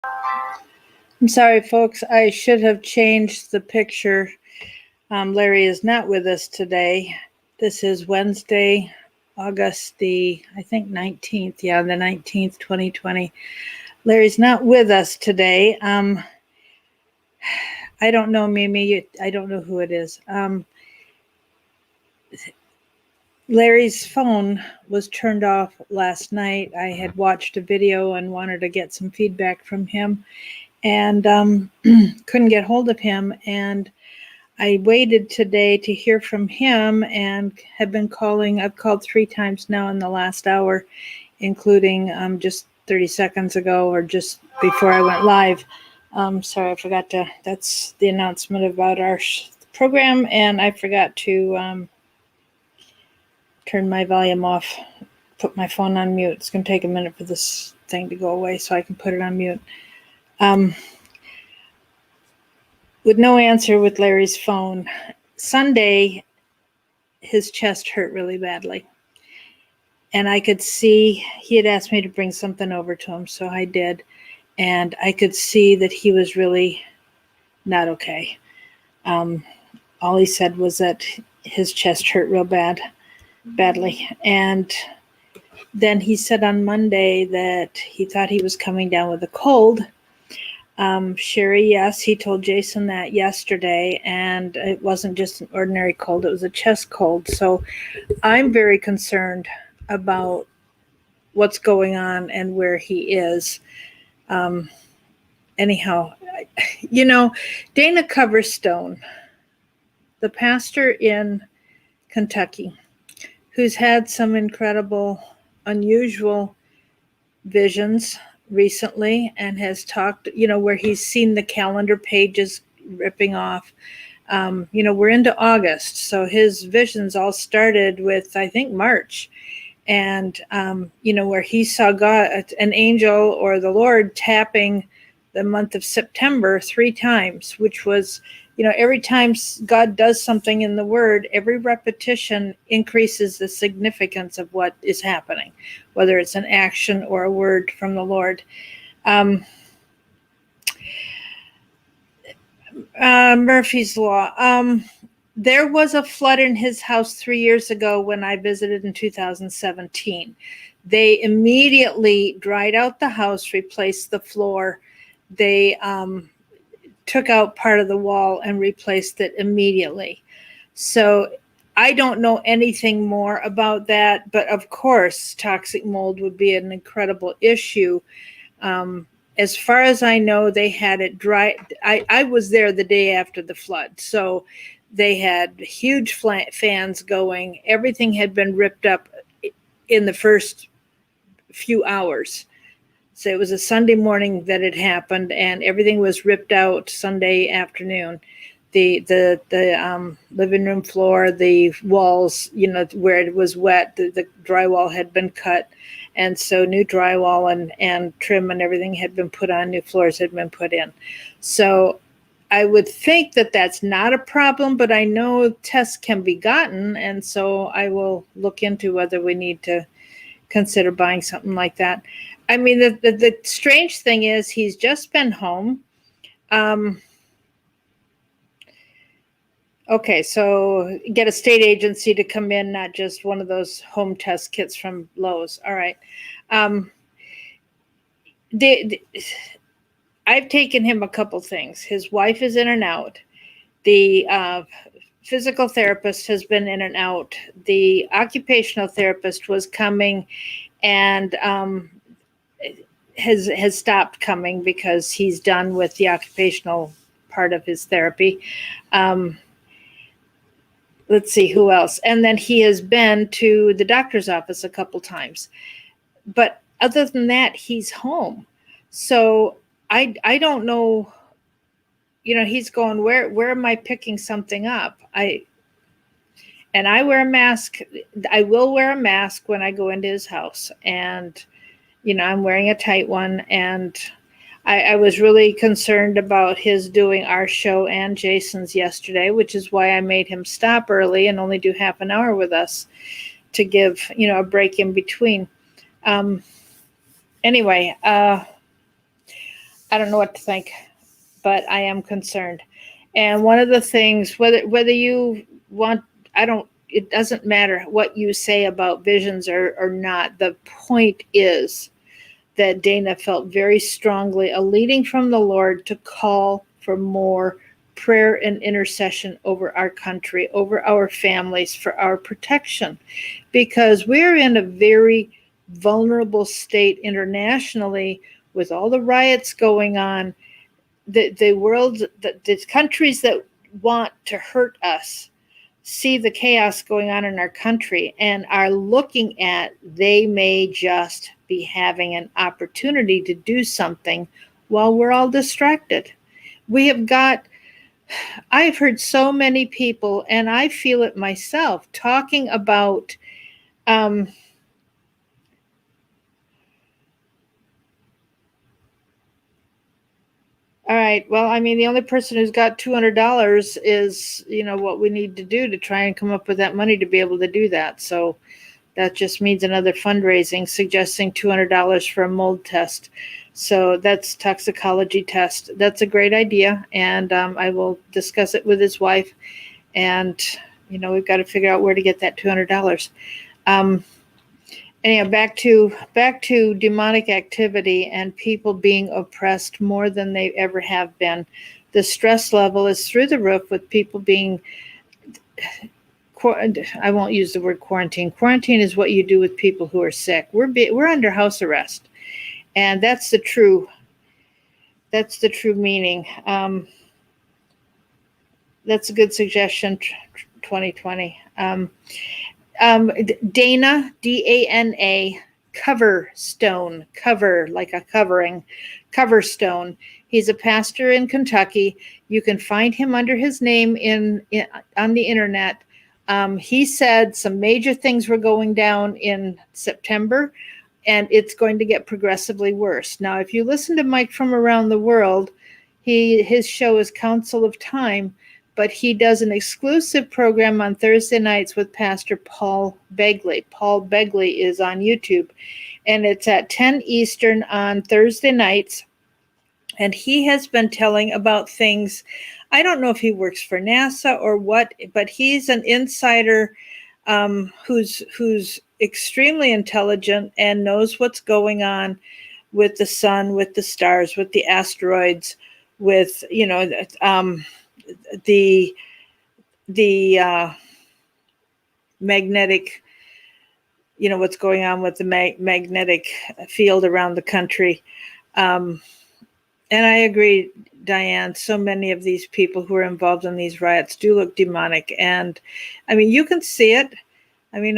I'm sorry, folks. I should have changed the picture. Larry is not with us today. This is Wednesday, August the, I think, 19th. Yeah, the 19th, 2020. Larry's not with us today. I don't know, Mimi. I don't know who it is. Larry's phone was turned off last night. I had watched a video and wanted to get some feedback from him, and couldn't get hold of him. And I waited today to hear from him and have been calling. I've called 3 times now in the last hour, including just 30 seconds ago or just before I went live. Sorry, I forgot to, that's the announcement about our program, and I forgot to turn my volume off, put my phone on mute. It's going to take a minute for this thing to go away so I can put it on mute. With no answer with Larry's phone, Sunday, his chest hurt really badly. And I could see, he had asked me to bring something over to him, so I did. And I could see that he was really not okay. All he said was that his chest hurt real badly. And then he said on Monday that he thought he was coming down with a cold. Sherry, yes, he told Jason that yesterday, and it wasn't just an ordinary cold, it was a chest cold. So I'm very concerned about what's going on and where he is. Anyhow, Dana Coverstone, the pastor in Kentucky, who's had some incredible, unusual visions recently and has talked, where he's seen the calendar pages ripping off. We're into August, so his visions all started with, I think, March. And, where he saw God, an angel or the Lord tapping the month of September 3 times, which was, every time God does something in the word, every repetition increases the significance of what is happening, whether it's an action or a word from the Lord. Murphy's Law. There was a flood in his house 3 years ago when I visited in 2017. They immediately dried out the house, replaced the floor. They took out part of the wall and replaced it immediately. So I don't know anything more about that, but of course, toxic mold would be an incredible issue. As far as I know, they had it dry. I was there the day after the flood, so they had huge fans going. Everything had been ripped up in the first few hours. So it was a Sunday morning that it happened, and everything was ripped out Sunday afternoon. The living room floor, the walls, where it was wet, the drywall had been cut, and so new drywall and trim and everything had been put on. New floors had been put in. So I would think that that's not a problem, but I know tests can be gotten, and so I will look into whether we need to consider buying something like that. I mean, the strange thing is he's just been home. Okay, so get a state agency to come in, not just one of those home test kits from Lowe's. All right. I've taken him a couple things. His wife is in and out. The physical therapist has been in and out. The occupational therapist was coming and has stopped coming because he's done with the occupational part of his therapy. Let's see who else. And then he has been to the doctor's office a couple times. But other than that, he's home. So I don't know, he's going, where am I picking something up? I wear a mask. I will wear a mask when I go into his house. And, I'm wearing a tight one. And I was really concerned about his doing our show and Jason's yesterday, which is why I made him stop early and only do half an hour with us to give, a break in between. Anyway, I don't know what to think, but I am concerned. And one of the things, whether you want, I don't, it doesn't matter what you say about visions or not. The point is that Dana felt very strongly a leading from the Lord to call for more prayer and intercession over our country, over our families, for our protection, because we're in a very vulnerable state internationally with all the riots going on. The world, the countries that want to hurt us see the chaos going on in our country and are looking at they may just be having an opportunity to do something while we're all distracted. I've heard so many people, and I feel it myself, talking about all right. Well, I mean, the only person who's got $200 is, what we need to do to try and come up with that money to be able to do that. So that just means another fundraising suggesting $200 for a mold test. So that's toxicology test. That's a great idea. And I will discuss it with his wife. And, we've got to figure out where to get that $200. Anyhow, back to demonic activity and people being oppressed more than they ever have been. The stress level is through the roof with people being, I won't use the word quarantine. Quarantine is what you do with people who are sick. We're under house arrest, and that's the true meaning. That's a good suggestion. 2020. Dana, Dana, cover like a covering, cover stone. He's a pastor in Kentucky. You can find him under his name on the internet. He said some major things were going down in September, and it's going to get progressively worse. Now, if you listen to Mike from Around the World, his show is Council of Time, but he does an exclusive program on Thursday nights with Pastor Paul Begley. Paul Begley is on YouTube, and it's at 10 Eastern on Thursday nights. And he has been telling about things. I don't know if he works for NASA or what, but he's an insider who's extremely intelligent and knows what's going on with the sun, with the stars, with the asteroids, with, the magnetic, what's going on with the magnetic field around the country. And I agree, Diane, so many of these people who are involved in these riots do look demonic. And I mean, you can see it. I mean,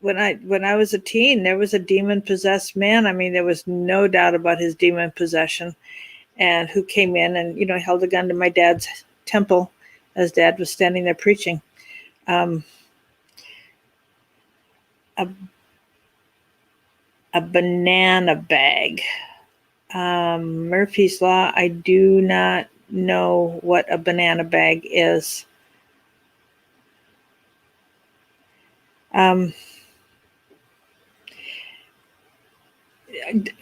when I was a teen, there was a demon possessed man. I mean, there was no doubt about his demon possession. And who came in and, held a gun to my dad's temple as Dad was standing there preaching. A banana bag. Murphy's Law, I do not know what a banana bag is.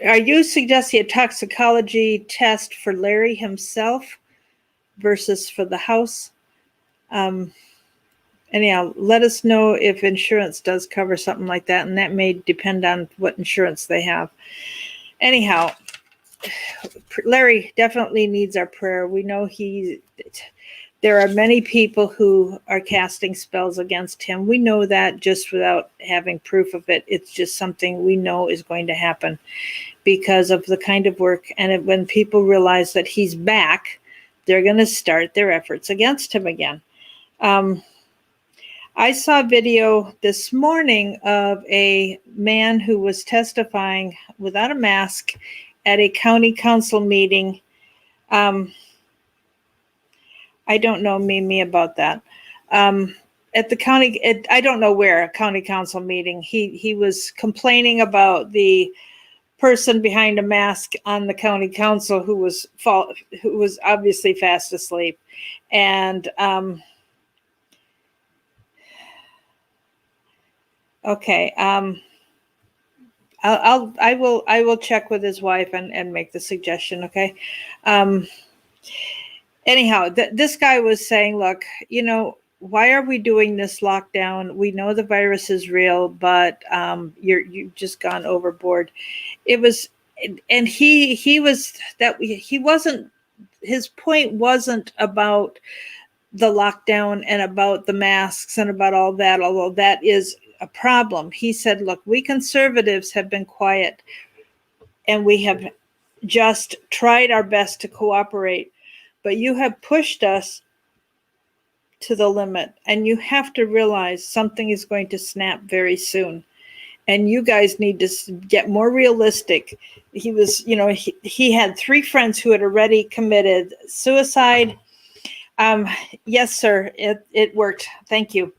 Are you suggesting a toxicology test for Larry himself versus for the house? Anyhow, let us know if insurance does cover something like that, and that may depend on what insurance they have. Anyhow, Larry definitely needs our prayer. We know there are many people who are casting spells against him. We know that just without having proof of it. It's just something we know is going to happen because of the kind of work. And when people realize that he's back, they're going to start their efforts against him again. I saw a video this morning of a man who was testifying without a mask at a county council meeting. I don't know Mimi about that. At the county, I don't know where, a county council meeting, he was complaining about the person behind a mask on the county council who was obviously fast asleep. And okay, I will check with his wife and make the suggestion. Okay. Um, anyhow, this guy was saying, look, why are we doing this lockdown? We know the virus is real, but you've just gone overboard. It was, and he was that he wasn't. His point wasn't about the lockdown and about the masks and about all that, although that is a problem. He said, look, we conservatives have been quiet and we have just tried our best to cooperate, but you have pushed us to the limit, and you have to realize something is going to snap very soon. And you guys need to get more realistic. He was, he had 3 friends who had already committed suicide. Yes, sir, it worked. Thank you.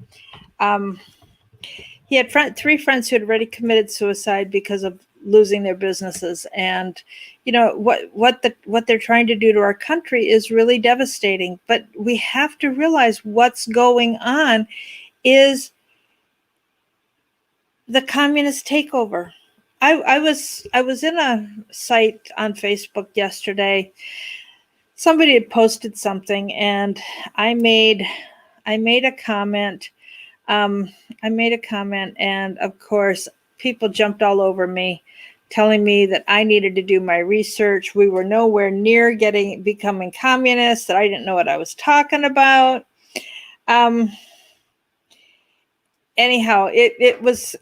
He had 3 friends who had already committed suicide because of losing their businesses. And what they're trying to do to our country is really devastating. But we have to realize what's going on is the communist takeover. I was in a site on Facebook yesterday. Somebody had posted something, and I made a comment. And of course, people jumped all over me, telling me that I needed to do my research. We were nowhere near becoming communists, that I didn't know what I was talking about. Anyhow, it was,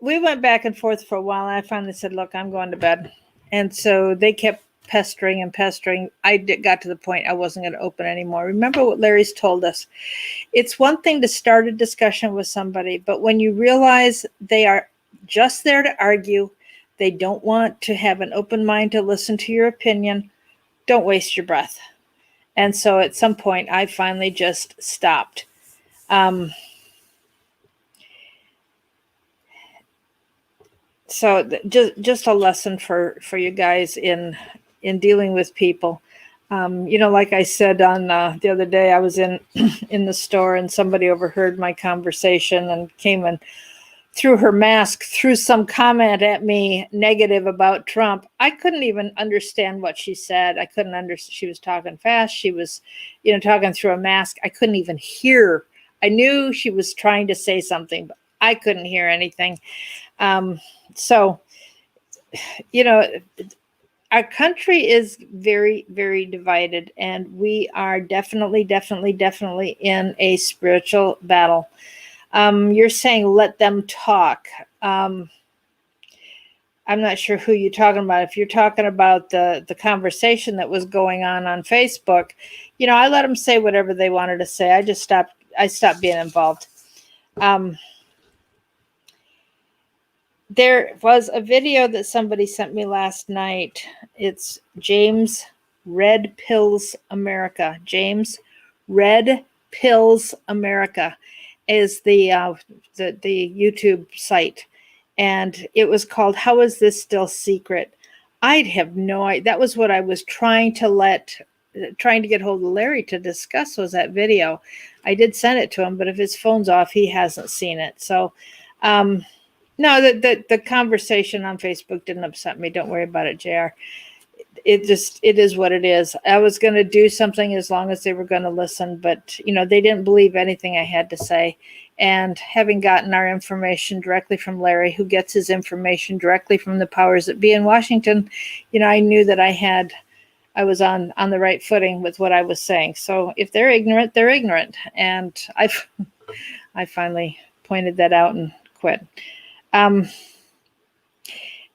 we went back and forth for a while, and I finally said, look, I'm going to bed. And so they kept pestering and pestering. I got to the point I wasn't going to open anymore. Remember what Larry's told us. It's one thing to start a discussion with somebody, but when you realize they are just there to argue, they don't want to have an open mind to listen to your opinion, don't waste your breath. And so at some point, I finally just stopped. So just a lesson for you guys in dealing with people. Like I said on the other day, I was in the store and somebody overheard my conversation and came and through her mask, threw some comment at me negative about Trump. I couldn't even understand what she said. I couldn't understand. She was talking fast. She was, talking through a mask. I couldn't even hear. I knew she was trying to say something, but I couldn't hear anything. So, our country is very, very divided, and we are definitely in a spiritual battle. You're saying let them talk. I'm not sure who you're talking about. If you're talking about the conversation that was going on Facebook, I let them say whatever they wanted to say. I stopped being involved. There was a video that somebody sent me last night. It's James Red Pills America. James Red Pills America is the YouTube site, and it was called "How Is This Still Secret?" I'd have no idea. That was what I was trying to get hold of Larry to discuss, was that video. I did send it to him, but if his phone's off, he hasn't seen it. So, no, the conversation on Facebook didn't upset me. Don't worry about it, JR. It is what it is. I was going to do something as long as they were going to listen, but they didn't believe anything I had to say. And having gotten our information directly from Larry, who gets his information directly from the powers that be in Washington, I knew that I was on the right footing with what I was saying. So if they're ignorant, they're ignorant. And I finally pointed that out and quit.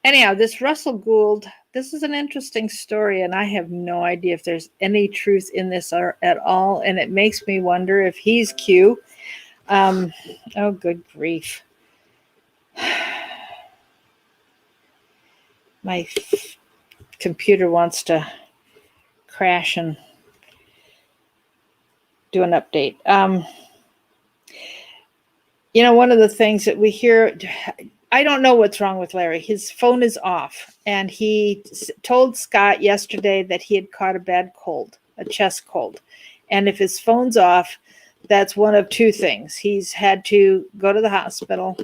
Anyhow, this Russell Gould, this is an interesting story, and I have no idea if there's any truth in this at all, and it makes me wonder if he's Q. Oh, good grief. My computer wants to crash and do an update. One of the things that we hear, I don't know what's wrong with Larry. His phone is off, and he told Scott yesterday that he had caught a bad cold, a chest cold. And if his phone's off, that's one of two things. He's had to go to the hospital,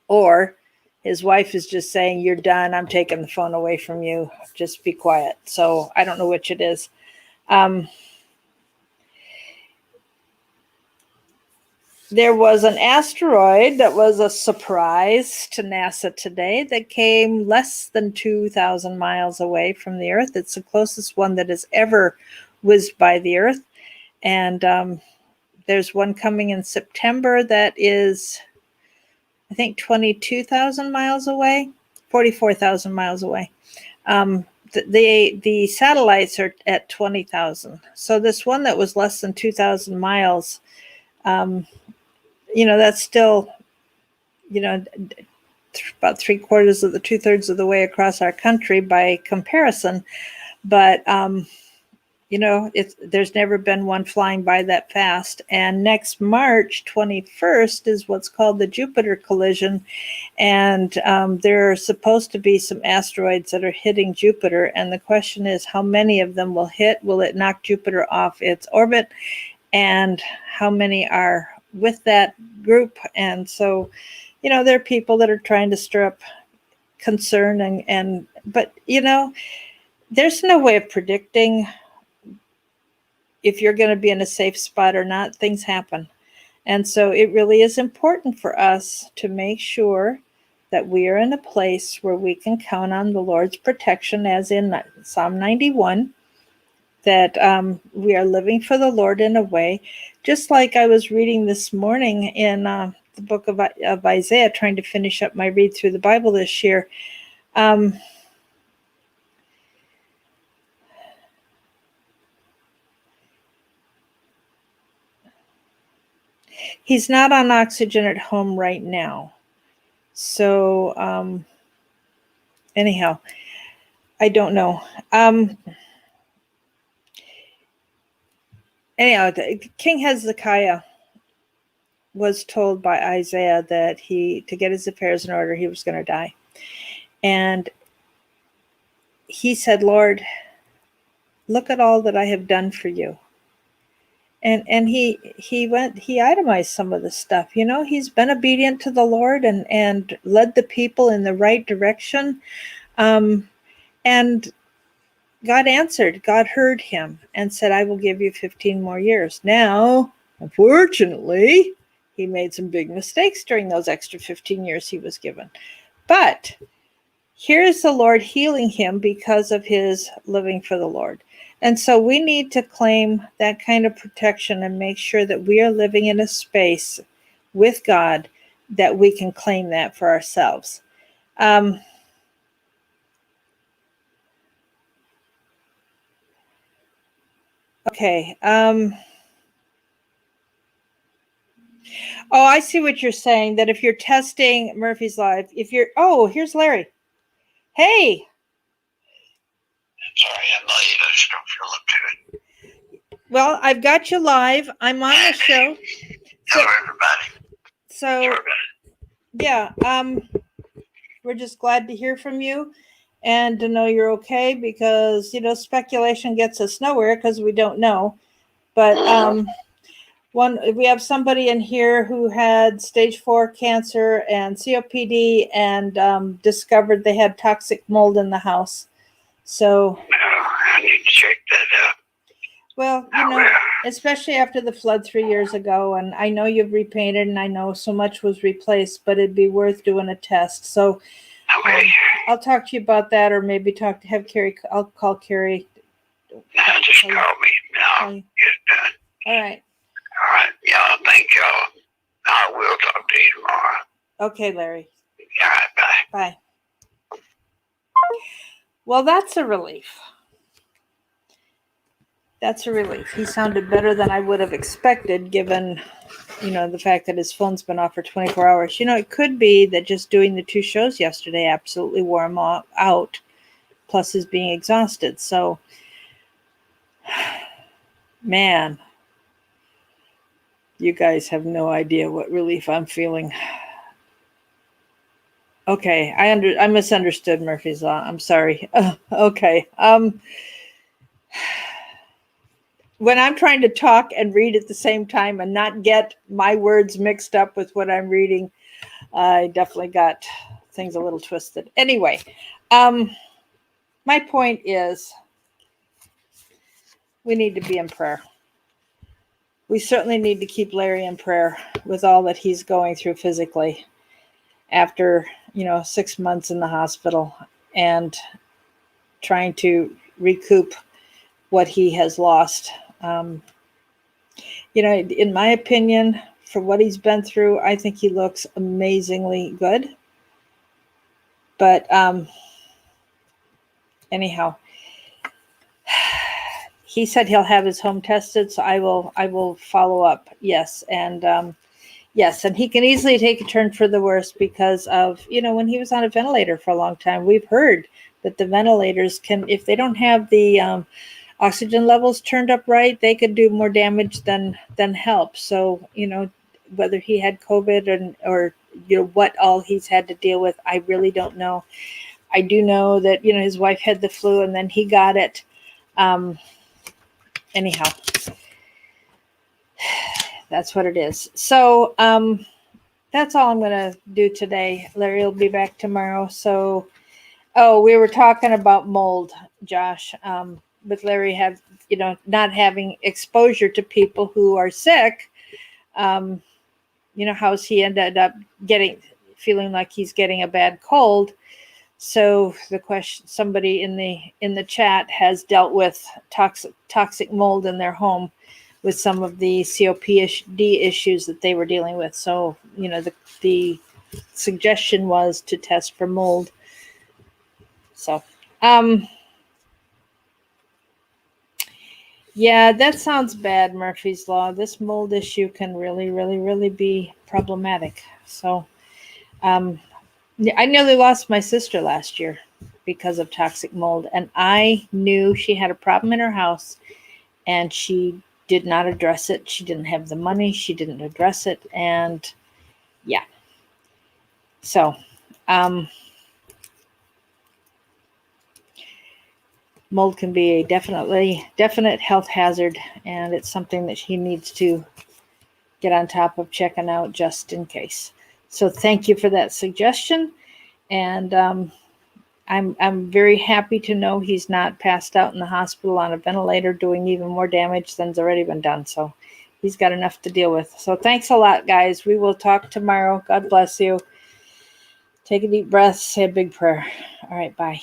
or His wife is just saying, "You're done. I'm taking the phone away from you. Just be quiet." So I don't know which it is. There was an asteroid that was a surprise to NASA today that came less than 2,000 miles away from the Earth. It's the closest one that has ever whizzed by the Earth. And there's one coming in September that is, I think, 22,000 miles away, 44,000 miles away. The satellites are at 20,000. So this one that was less than 2,000 miles, that's still, about 3/4 of the 2/3 of the way across our country by comparison. But, there's never been one flying by that fast. And next March 21st is what's called the Jupiter collision. And there are supposed to be some asteroids that are hitting Jupiter. And the question is, how many of them will hit? Will it knock Jupiter off its orbit? And how many are with that group? And so, there are people that are trying to stir up concern but there's no way of predicting if you're going to be in a safe spot or not. Things happen. And so it really is important for us to make sure that we are in a place where we can count on the Lord's protection, as in Psalm 91, that we are living for the Lord in a way, just like I was reading this morning in the book of Isaiah, trying to finish up my read through the Bible this year. He's not on oxygen at home right now. So anyhow, I don't know. Anyhow, King Hezekiah was told by Isaiah that to get his affairs in order, he was going to die. And he said, "Lord, look at all that I have done for you." And he itemized some of the stuff. He's been obedient to the Lord and led the people in the right direction. And God answered. God heard him and said, "I will give you 15 more years." Now, unfortunately, he made some big mistakes during those extra 15 years he was given. But here's the Lord healing him because of his living for the Lord. And so we need to claim that kind of protection and make sure that we are living in a space with God that we can claim that for ourselves. Okay. I see what you're saying, that if you're testing Murphy's Live, here's Larry. Hey. Sorry, I'm late. I just don't feel up to it. Well, I've got you live. I'm on the show. Hello, everybody. So, yeah, we're just glad to hear from you and to know you're okay, because, speculation gets us nowhere because we don't know. But we have somebody in here who had stage 4 cancer and COPD and discovered they had toxic mold in the house. So I need to check that out. Well, especially after the flood 3 years ago, and I know you've repainted, and I know so much was replaced, but it'd be worth doing a test. So okay. I'll talk to you about that, or maybe have Carrie. I'll call Carrie. No, just call me. No, get it done. All right. All right. Yeah, thank y'all. I will talk to you tomorrow. Okay, Larry. All right, bye. Bye. Well, that's a relief. That's a relief. He sounded better than I would have expected, given, the fact that his phone's been off for 24 hours. It could be that just doing the 2 shows yesterday absolutely wore him out, plus his being exhausted. So, man, you guys have no idea what relief I'm feeling. Okay, I misunderstood Murphy's Law. I'm sorry. Okay. When I'm trying to talk and read at the same time and not get my words mixed up with what I'm reading, I definitely got things a little twisted. Anyway, my point is we need to be in prayer. We certainly need to keep Larry in prayer with all that he's going through physically after, 6 months in the hospital and trying to recoup what he has lost. In my opinion, for what he's been through, I think he looks amazingly good. But anyhow, he said he'll have his home tested, so I will follow up. Yes, and yes, and he can easily take a turn for the worse because of when he was on a ventilator for a long time. We've heard that the ventilators can, if they don't have the oxygen levels turned up right, they could do more damage than help. So whether he had COVID or what all he's had to deal with, I really don't know. I do know that his wife had the flu and then he got it. Anyhow, that's what it is. So that's all I'm going to do today. Larry will be back tomorrow. So, we were talking about mold, Josh, with Larry not having exposure to people who are sick. How's he ended up feeling like he's getting a bad cold. So the question, somebody in the chat has dealt with toxic mold in their home with some of the COPD issues that they were dealing with. So, the suggestion was to test for mold. So, yeah, that sounds bad, Murphy's Law. This mold issue can really, really, really be problematic. So, I nearly lost my sister last year because of toxic mold, and I knew she had a problem in her house, and she did not address it. She didn't have the money. She didn't address it, and yeah. So, mold can be a definite health hazard, and it's something that he needs to get on top of checking out just in case. So thank you for that suggestion. And I'm very happy to know he's not passed out in the hospital on a ventilator doing even more damage than's already been done. So he's got enough to deal with. So thanks a lot, guys. We will talk tomorrow. God bless you. Take a deep breath. Say a big prayer. All right. Bye.